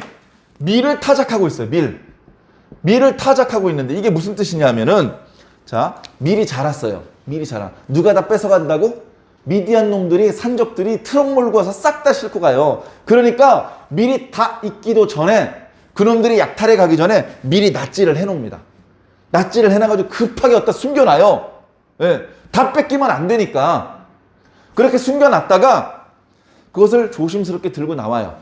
밀을 타작하고 있어요. 밀을 타작하고 있는데 이게 무슨 뜻이냐면은, 자, 밀이 자랐어요. 밀이 자라. 누가 다 뺏어간다고? 미디안 놈들이, 산적들이 트럭 몰고 와서 싹 다 싣고 가요. 그러니까 밀이 다 익기도 전에, 그놈들이 약탈해 가기 전에 미리 낫지를 해놓습니다. 낫지를 해놔가지고 급하게 어디다 숨겨놔요. 예, 다 뺏기면 안 되니까. 그렇게 숨겨놨다가 그것을 조심스럽게 들고 나와요.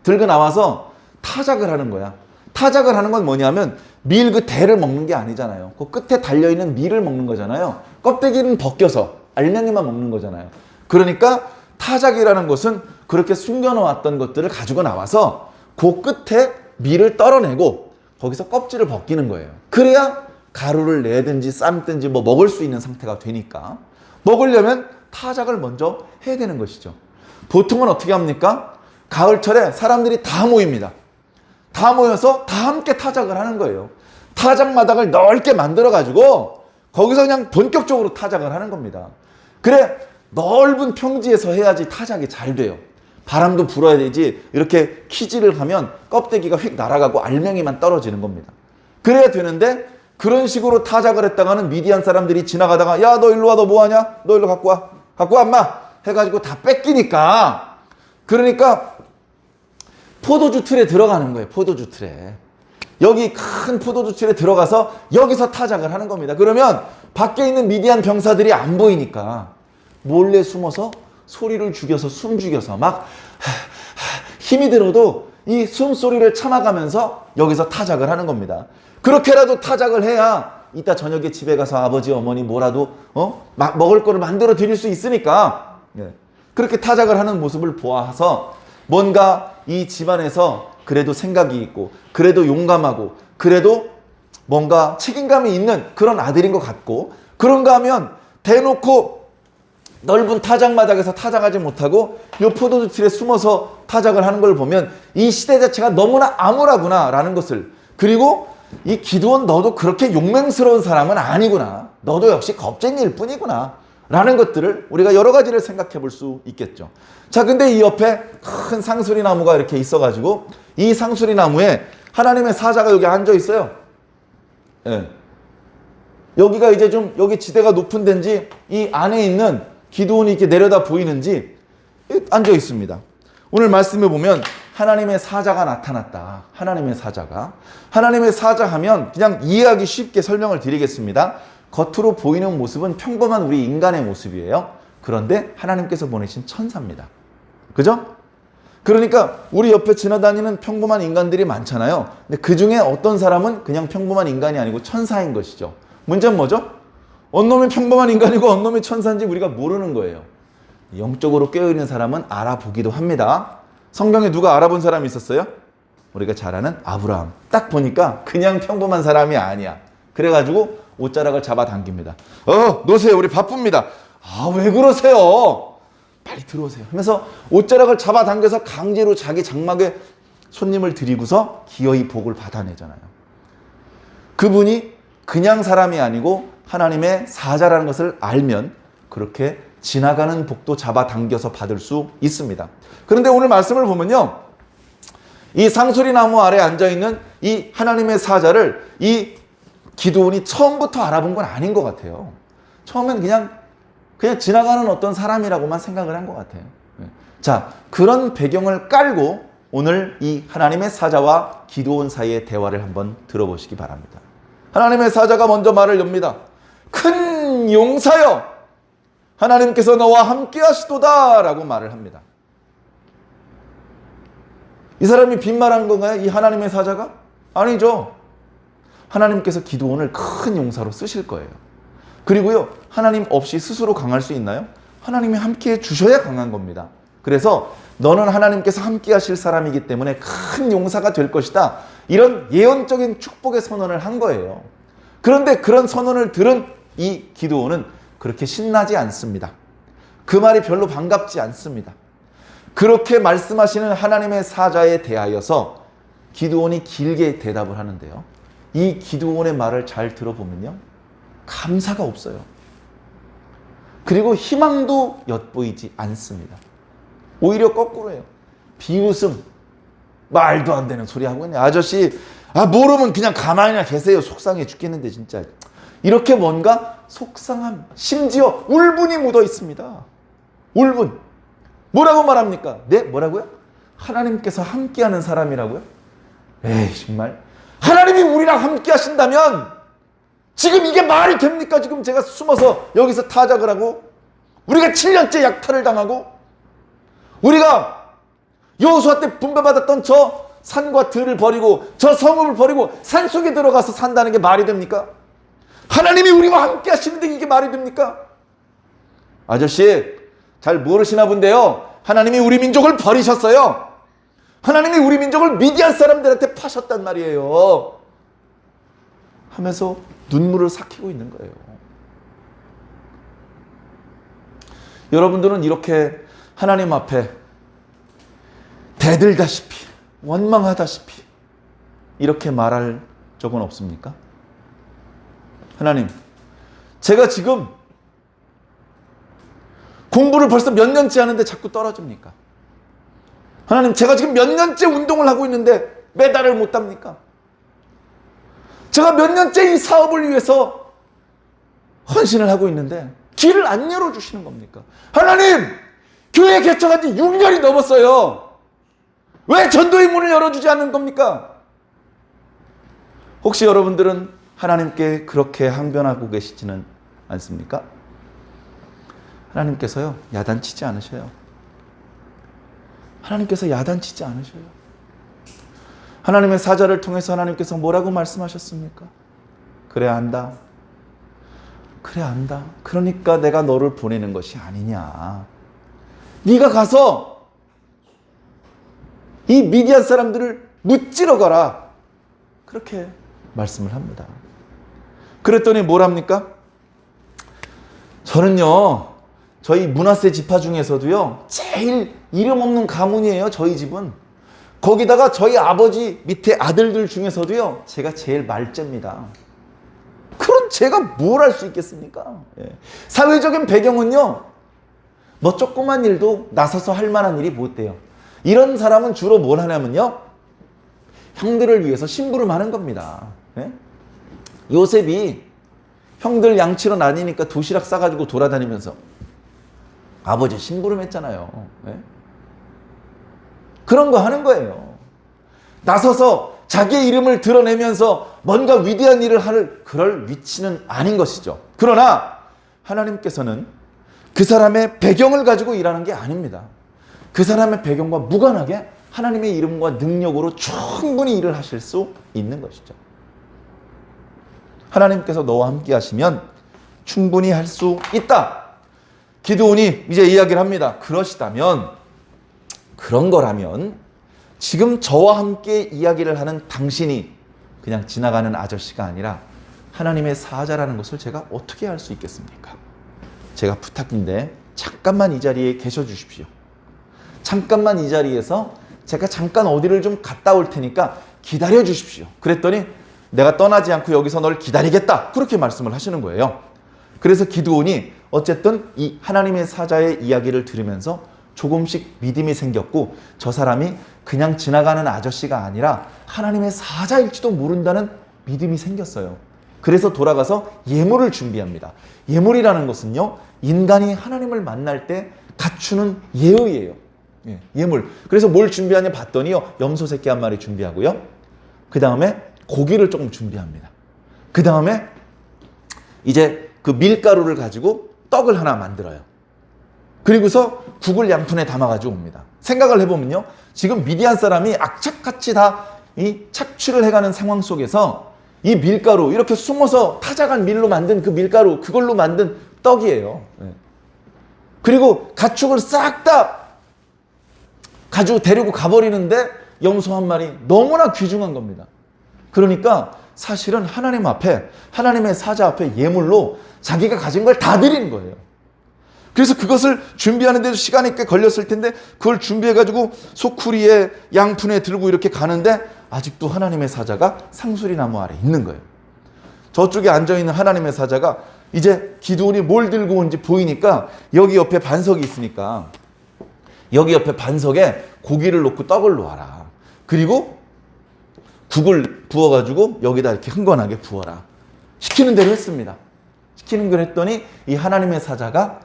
들고 나와서 타작을 하는 거야. 타작을 하는 건 뭐냐면 밀 그 대를 먹는 게 아니잖아요. 그 끝에 달려있는 밀을 먹는 거잖아요. 껍데기는 벗겨서 알맹이만 먹는 거잖아요. 그러니까 타작이라는 것은 그렇게 숨겨놓았던 것들을 가지고 나와서 그 끝에 밀을 떨어내고 거기서 껍질을 벗기는 거예요. 그래야 가루를 내든지 삶든지 뭐 먹을 수 있는 상태가 되니까. 먹으려면 타작을 먼저 해야 되는 것이죠. 보통은 어떻게 합니까? 가을철에 사람들이 다 모입니다. 다 모여서 다 함께 타작을 하는 거예요. 타작 마당을 넓게 만들어가지고 거기서 그냥 본격적으로 타작을 하는 겁니다. 그래, 넓은 평지에서 해야지 타작이 잘 돼요. 바람도 불어야 되지, 이렇게 키질을 하면 껍데기가 휙 날아가고 알맹이만 떨어지는 겁니다. 그래야 되는데, 그런 식으로 타작을 했다가는 미디안 사람들이 지나가다가, 야, 너 일로 와, 너 뭐하냐? 너 일로 갖고 와. 갖고 와, 인마! 해가지고 다 뺏기니까. 그러니까 포도주 틀에 들어가는 거예요. 포도주 틀에. 여기 큰 포도주 틀에 들어가서 여기서 타작을 하는 겁니다. 그러면 밖에 있는 미디안 병사들이 안 보이니까 몰래 숨어서 소리를 죽여서 숨 죽여서 막 힘이 들어도 이 숨소리를 참아가면서 여기서 타작을 하는 겁니다. 그렇게라도 타작을 해야 이따 저녁에 집에 가서 아버지 어머니 뭐라도 먹을 거를 만들어 드릴 수 있으니까. 그렇게 타작을 하는 모습을 보아서 뭔가 이 집안에서 그래도 생각이 있고, 그래도 용감하고, 그래도 뭔가 책임감이 있는 그런 아들인 것 같고, 그런가 하면 대놓고 넓은 타작마당에서 타작하지 못하고 요 포도주 틀에 숨어서 타작을 하는 걸 보면 이 시대 자체가 너무나 암울하구나 라는 것을, 그리고 이 기드온 너도 그렇게 용맹스러운 사람은 아니구나, 너도 역시 겁쟁이일 뿐이구나 라는 것들을 우리가 여러 가지를 생각해 볼 수 있겠죠. 자, 근데 이 옆에 큰 상수리 나무가 이렇게 있어가지고 이 상수리 나무에 하나님의 사자가 여기 앉아 있어요. 예. 여기가 이제 좀 여기 지대가 높은 데인지 이 안에 있는 기드온이 이렇게 내려다 보이는지 앉아 있습니다. 오늘 말씀에 보면 하나님의 사자가 나타났다. 하나님의 사자 하면 그냥 이해하기 쉽게 설명을 드리겠습니다. 겉으로 보이는 모습은 평범한 우리 인간의 모습이에요. 그런데 하나님께서 보내신 천사입니다. 그죠? 그러니까 우리 옆에 지나다니는 평범한 인간들이 많잖아요. 근데 그 중에 어떤 사람은 그냥 평범한 인간이 아니고 천사인 것이죠. 문제는 뭐죠? 어느 놈이 평범한 인간이고 어느 놈이 천사인지 우리가 모르는 거예요. 영적으로 깨어있는 사람은 알아보기도 합니다. 성경에 누가 알아본 사람이 있었어요? 우리가 잘 아는 아브라함. 딱 보니까 그냥 평범한 사람이 아니야. 그래가지고 옷자락을 잡아당깁니다. 놓으세요. 우리 바쁩니다. 왜 그러세요? 빨리 들어오세요. 하면서 옷자락을 잡아당겨서 강제로 자기 장막에 손님을 들이고서 기어이 복을 받아내잖아요. 그분이 그냥 사람이 아니고 하나님의 사자라는 것을 알면 그렇게 지나가는 복도 잡아당겨서 받을 수 있습니다. 그런데 오늘 말씀을 보면요, 이 상수리 나무 아래 앉아있는 이 하나님의 사자를 이 기드온이 처음부터 알아본 건 아닌 것 같아요. 처음엔 그냥 지나가는 어떤 사람이라고만 생각을 한 것 같아요. 자, 그런 배경을 깔고 오늘 이 하나님의 사자와 기드온 사이의 대화를 한번 들어보시기 바랍니다. 하나님의 사자가 먼저 말을 엽니다. 큰 용사여, 하나님께서 너와 함께 하시도다 라고 말을 합니다. 이 사람이 빈말한 건가요? 이 하나님의 사자가? 아니죠. 하나님께서 기드온을 큰 용사로 쓰실 거예요. 그리고요, 하나님 없이 스스로 강할 수 있나요? 하나님이 함께 해주셔야 강한 겁니다. 그래서 너는 하나님께서 함께 하실 사람이기 때문에 큰 용사가 될 것이다. 이런 예언적인 축복의 선언을 한 거예요. 그런데 그런 선언을 들은 이 기드온은 그렇게 신나지 않습니다. 그 말이 별로 반갑지 않습니다. 그렇게 말씀하시는 하나님의 사자에 대하여서 기드온이 길게 대답을 하는데요. 이 기드온의 말을 잘 들어보면요, 감사가 없어요. 그리고 희망도 엿보이지 않습니다. 오히려 거꾸로예요. 비웃음, 말도 안 되는 소리 하고 있네. 아저씨, 모르면 그냥 가만히나 계세요. 속상해 죽겠는데 진짜. 이렇게 뭔가 속상함, 심지어 울분이 묻어 있습니다. 울분. 뭐라고 말합니까? 네? 뭐라고요? 하나님께서 함께하는 사람이라고요? 에이, 정말. 하나님이 우리랑 함께 하신다면 지금 이게 말이 됩니까? 지금 제가 숨어서 여기서 타작을 하고, 우리가 7년째 약탈을 당하고, 우리가 여호수아 때 분배받았던 저 산과 들을 버리고 저 성읍을 버리고 산속에 들어가서 산다는 게 말이 됩니까? 하나님이 우리와 함께 하시는데 이게 말이 됩니까? 아저씨, 잘 모르시나 본데요, 하나님이 우리 민족을 버리셨어요. 하나님이 우리 민족을 미디안 사람들한테 파셨단 말이에요. 하면서 눈물을 삭히고 있는 거예요. 여러분들은 이렇게 하나님 앞에 대들다시피, 원망하다시피 이렇게 말할 적은 없습니까? 하나님, 제가 지금 공부를 벌써 몇 년째 하는데 자꾸 떨어집니까? 하나님, 제가 지금 몇 년째 운동을 하고 있는데 메달을 못 땁니까? 제가 몇 년째 이 사업을 위해서 헌신을 하고 있는데 길을 안 열어주시는 겁니까? 하나님, 교회 개척한 지 6년이 넘었어요. 왜 전도의 문을 열어주지 않는 겁니까? 혹시 여러분들은 하나님께 그렇게 항변하고 계시지는 않습니까? 하나님께서요, 야단치지 않으셔요. 하나님께서 야단치지 않으셔요. 하나님의 사자를 통해서 하나님께서 뭐라고 말씀하셨습니까? 그래, 안다. 그래, 안다. 그러니까 내가 너를 보내는 것이 아니냐. 네가 가서 이 미디안 사람들을 무찌러 가라. 그렇게 말씀을 합니다. 그랬더니 뭐랍니까? 저는요, 저희 문하세 지파 중에서도요, 제일 이름 없는 가문이에요. 저희 집은. 거기다가 저희 아버지 밑에 아들들 중에서도요, 제가 제일 말째입니다. 그럼 제가 뭘 할 수 있겠습니까? 예. 사회적인 배경은요, 뭐 조그만 일도 나서서 할 만한 일이 못 돼요. 이런 사람은 주로 뭘 하냐면요, 형들을 위해서 심부름하는 겁니다. 예? 요셉이 형들 양치로 나뉘니까 도시락 싸가지고 돌아다니면서 아버지 심부름했잖아요. 예? 그런 거 하는 거예요. 나서서 자기의 이름을 드러내면서 뭔가 위대한 일을 할 그럴 위치는 아닌 것이죠. 그러나 하나님께서는 그 사람의 배경을 가지고 일하는 게 아닙니다. 그 사람의 배경과 무관하게 하나님의 이름과 능력으로 충분히 일을 하실 수 있는 것이죠. 하나님께서 너와 함께 하시면 충분히 할 수 있다. 기드온이 이제 이야기를 합니다. 그러시다면, 그런 거라면 지금 저와 함께 이야기를 하는 당신이 그냥 지나가는 아저씨가 아니라 하나님의 사자라는 것을 제가 어떻게 알 수 있겠습니까? 제가 부탁인데 잠깐만 이 자리에 계셔 주십시오. 잠깐만 이 자리에서 제가 잠깐 어디를 좀 갔다 올 테니까 기다려 주십시오. 그랬더니 내가 떠나지 않고 여기서 널 기다리겠다. 그렇게 말씀을 하시는 거예요. 그래서 기드온이 어쨌든 이 하나님의 사자의 이야기를 들으면서 조금씩 믿음이 생겼고 저 사람이 그냥 지나가는 아저씨가 아니라 하나님의 사자일지도 모른다는 믿음이 생겼어요. 그래서 돌아가서 예물을 준비합니다. 예물이라는 것은요, 인간이 하나님을 만날 때 갖추는 예의예요. 예물. 그래서 뭘 준비하냐 봤더니요, 염소 새끼 한 마리 준비하고요. 그 다음에 고기를 조금 준비합니다. 그 다음에 이제 그 밀가루를 가지고 떡을 하나 만들어요. 그리고서 국을 양푼에 담아가지고 옵니다. 생각을 해보면요, 지금 미디안 사람이 악착같이 다 이 착취를 해가는 상황 속에서 이 밀가루, 이렇게 숨어서 타작한 밀로 만든 그 밀가루, 그걸로 만든 떡이에요. 그리고 가축을 싹 다 가지고 데리고 가버리는데 염소 한 마리, 너무나 귀중한 겁니다. 그러니까 사실은 하나님 앞에, 하나님의 사자 앞에 예물로 자기가 가진 걸 다 드리는 거예요. 그래서 그것을 준비하는데도 시간이 꽤 걸렸을 텐데 그걸 준비해가지고 소쿠리에 양푼에 들고 이렇게 가는데 아직도 하나님의 사자가 상수리 나무 아래 있는 거예요. 저쪽에 앉아있는 하나님의 사자가 이제 기드온이 뭘 들고 온지 보이니까 여기 옆에 반석이 있으니까 여기 옆에 반석에 고기를 놓고 떡을 놓아라. 그리고 국을 부어가지고 여기다 이렇게 흥건하게 부어라. 시키는 대로 했습니다. 시키는 대로 했더니 이 하나님의 사자가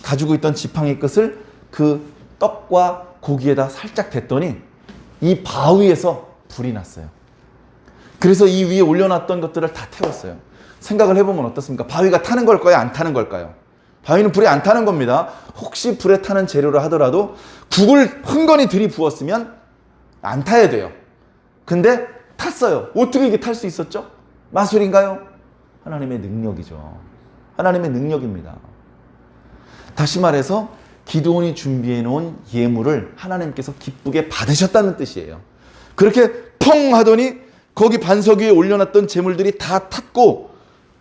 가지고 있던 지팡이 끝을 그 떡과 고기에다 살짝 댔더니 이 바위에서 불이 났어요. 그래서 이 위에 올려놨던 것들을 다 태웠어요. 생각을 해보면 어떻습니까? 바위가 타는 걸까요? 안 타는 걸까요? 바위는 불에 안 타는 겁니다. 혹시 불에 타는 재료를 하더라도 국을 흥건히 들이부었으면 안 타야 돼요. 근데 탔어요. 어떻게 이게 탈 수 있었죠? 마술인가요? 하나님의 능력이죠. 하나님의 능력입니다. 다시 말해서 기드온이 준비해 놓은 예물을 하나님께서 기쁘게 받으셨다는 뜻이에요. 그렇게 펑 하더니 거기 반석 위에 올려놨던 재물들이 다 탔고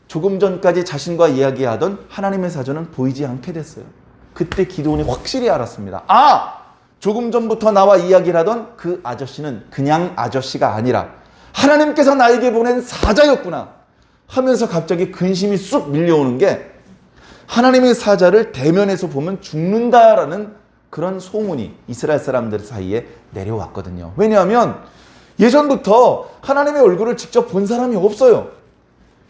조금 전까지 자신과 이야기하던 하나님의 사자는 보이지 않게 됐어요. 그때 기드온이 확실히 알았습니다. 아! 조금 전부터 나와 이야기를 하던 그 아저씨는 그냥 아저씨가 아니라 하나님께서 나에게 보낸 사자였구나 하면서 갑자기 근심이 쑥 밀려오는 게 하나님의 사자를 대면에서 보면 죽는다라는 그런 소문이 이스라엘 사람들 사이에 내려왔거든요. 왜냐하면 예전부터 하나님의 얼굴을 직접 본 사람이 없어요.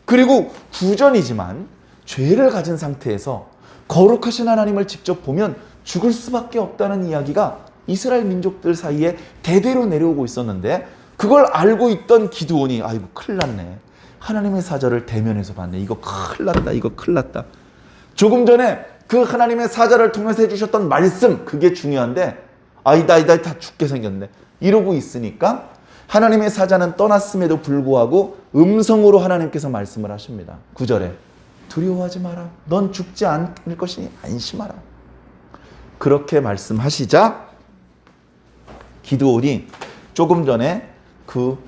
그리고 구전이지만 죄를 가진 상태에서 거룩하신 하나님을 직접 보면 죽을 수밖에 없다는 이야기가 이스라엘 민족들 사이에 대대로 내려오고 있었는데 그걸 알고 있던 기드온이 아이고 큰일 났네. 하나님의 사자를 대면에서 봤네. 이거 큰일 났다. 이거 큰일 났다. 조금 전에 그 하나님의 사자를 통해서 해주셨던 말씀, 그게 중요한데 아이다 다 죽게 생겼네. 이러고 있으니까 하나님의 사자는 떠났음에도 불구하고 음성으로 하나님께서 말씀을 하십니다. 9절에 두려워하지 마라. 넌 죽지 않을 것이니 안심하라. 그렇게 말씀하시자 기드온이 조금 전에 그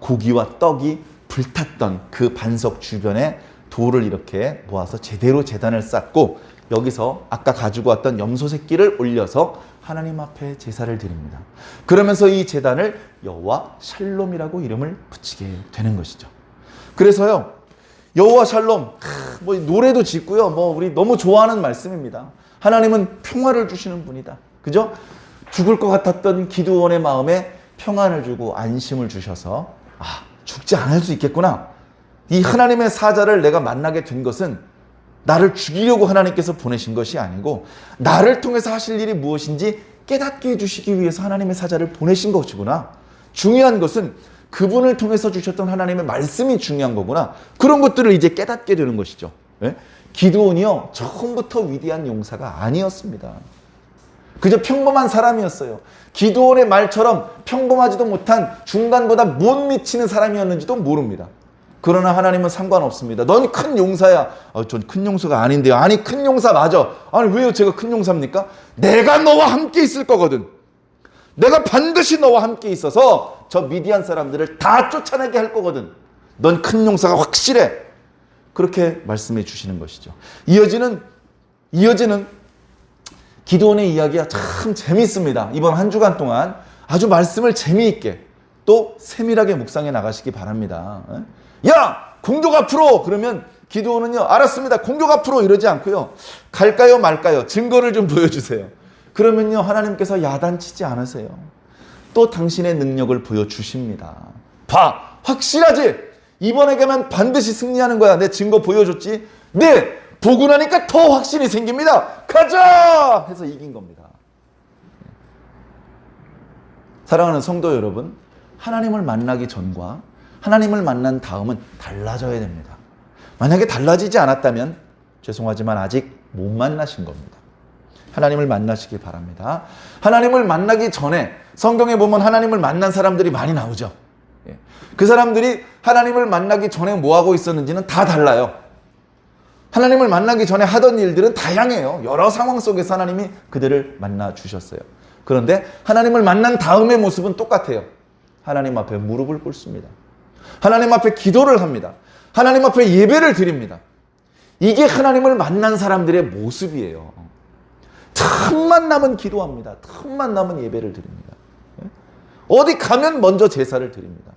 고기와 떡이 불탔던 그 반석 주변에 돌을 이렇게 모아서 제대로 제단을 쌓고 여기서 아까 가지고 왔던 염소 새끼를 올려서 하나님 앞에 제사를 드립니다. 그러면서 이 제단을 여호와 샬롬이라고 이름을 붙이게 되는 것이죠. 그래서요, 여호와 샬롬, 뭐 노래도 짓고요, 뭐 우리 너무 좋아하는 말씀입니다. 하나님은 평화를 주시는 분이다. 그죠? 죽을 것 같았던 기드온의 마음에 평안을 주고 안심을 주셔서 죽지 않을 수 있겠구나. 이 하나님의 사자를 내가 만나게 된 것은 나를 죽이려고 하나님께서 보내신 것이 아니고 나를 통해서 하실 일이 무엇인지 깨닫게 해주시기 위해서 하나님의 사자를 보내신 것이구나. 중요한 것은 그분을 통해서 주셨던 하나님의 말씀이 중요한 거구나. 그런 것들을 이제 깨닫게 되는 것이죠. 네? 기드온이요, 처음부터 위대한 용사가 아니었습니다. 그저 평범한 사람이었어요. 기드온의 말처럼 평범하지도 못한 중간보다 못 미치는 사람이었는지도 모릅니다. 그러나 하나님은 상관없습니다. 넌 큰 용사야. 전 큰 용사가 아닌데요. 아니 큰 용사 맞아. 아니 왜요? 제가 큰 용사입니까? 내가 너와 함께 있을 거거든. 내가 반드시 너와 함께 있어서 저 미디안 사람들을 다 쫓아내게 할 거거든. 넌 큰 용사가 확실해. 그렇게 말씀해 주시는 것이죠. 이어지는 기드온의 이야기가 참 재미있습니다. 이번 한 주간 동안 아주 말씀을 재미있게 또 세밀하게 묵상해 나가시기 바랍니다. 야! 공격 앞으로! 그러면 기드온은요, 알았습니다. 공격 앞으로! 이러지 않고요. 갈까요 말까요? 증거를 좀 보여주세요. 그러면요, 하나님께서 야단치지 않으세요. 또 당신의 능력을 보여주십니다. 봐! 확실하지? 이번에게만 반드시 승리하는 거야. 내 증거 보여줬지? 네! 보고 나니까 더 확신이 생깁니다. 가자! 해서 이긴 겁니다. 사랑하는 성도 여러분, 하나님을 만나기 전과 하나님을 만난 다음은 달라져야 됩니다. 만약에 달라지지 않았다면 죄송하지만 아직 못 만나신 겁니다. 하나님을 만나시길 바랍니다. 하나님을 만나기 전에 성경에 보면 하나님을 만난 사람들이 많이 나오죠. 그 사람들이 하나님을 만나기 전에 뭐하고 있었는지는 다 달라요. 하나님을 만나기 전에 하던 일들은 다양해요. 여러 상황 속에서 하나님이 그들을 만나 주셨어요. 그런데 하나님을 만난 다음의 모습은 똑같아요. 하나님 앞에 무릎을 꿇습니다. 하나님 앞에 기도를 합니다. 하나님 앞에 예배를 드립니다. 이게 하나님을 만난 사람들의 모습이에요. 틈만 나면 기도합니다. 틈만 나면 예배를 드립니다. 어디 가면 먼저 제사를 드립니다.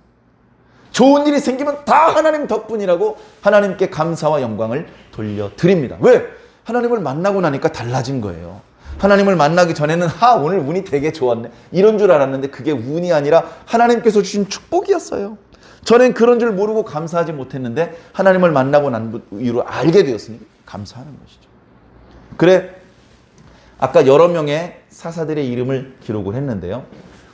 좋은 일이 생기면 다 하나님 덕분이라고 하나님께 감사와 영광을 돌려드립니다. 왜? 하나님을 만나고 나니까 달라진 거예요. 하나님을 만나기 전에는 오늘 운이 되게 좋았네 이런 줄 알았는데 그게 운이 아니라 하나님께서 주신 축복이었어요. 전엔 그런 줄 모르고 감사하지 못했는데 하나님을 만나고 난 이후로 알게 되었으니 감사하는 것이죠. 그래, 아까 여러 명의 사사들의 이름을 기록을 했는데요.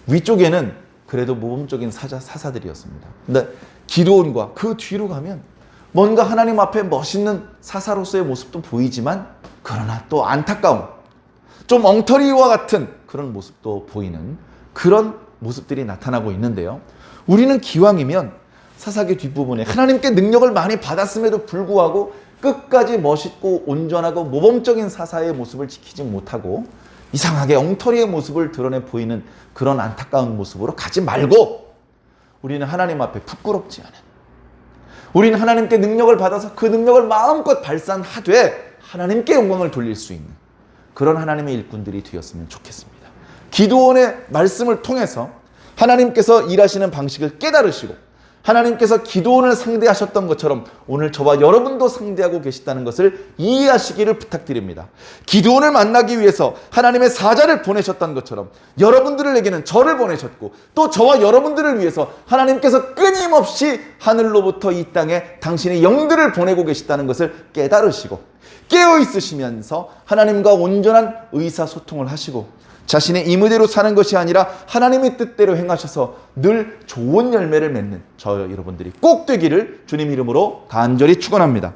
위쪽에는 그래도 모범적인 사사들이었습니다. 근데 기드온과 그 뒤로 가면 뭔가 하나님 앞에 멋있는 사사로서의 모습도 보이지만 그러나 또 안타까운 좀 엉터리와 같은 그런 모습도 보이는 그런 모습들이 나타나고 있는데요. 우리는 기왕이면 사사기 뒷부분에 하나님께 능력을 많이 받았음에도 불구하고 끝까지 멋있고 온전하고 모범적인 사사의 모습을 지키지 못하고 이상하게 엉터리의 모습을 드러내 보이는 그런 안타까운 모습으로 가지 말고 우리는 하나님 앞에 부끄럽지 않은, 우리는 하나님께 능력을 받아서 그 능력을 마음껏 발산하되 하나님께 영광을 돌릴 수 있는 그런 하나님의 일꾼들이 되었으면 좋겠습니다. 기드온의 말씀을 통해서 하나님께서 일하시는 방식을 깨달으시고 하나님께서 기드온을 상대하셨던 것처럼 오늘 저와 여러분도 상대하고 계시다는 것을 이해하시기를 부탁드립니다. 기드온을 만나기 위해서 하나님의 사자를 보내셨던 것처럼 여러분들에게는 저를 보내셨고 또 저와 여러분들을 위해서 하나님께서 끊임없이 하늘로부터 이 땅에 당신의 영들을 보내고 계시다는 것을 깨달으시고 깨어있으시면서 하나님과 온전한 의사소통을 하시고 자신의 임의대로 사는 것이 아니라 하나님의 뜻대로 행하셔서 늘 좋은 열매를 맺는 저 여러분들이 꼭 되기를 주님 이름으로 간절히 축원합니다.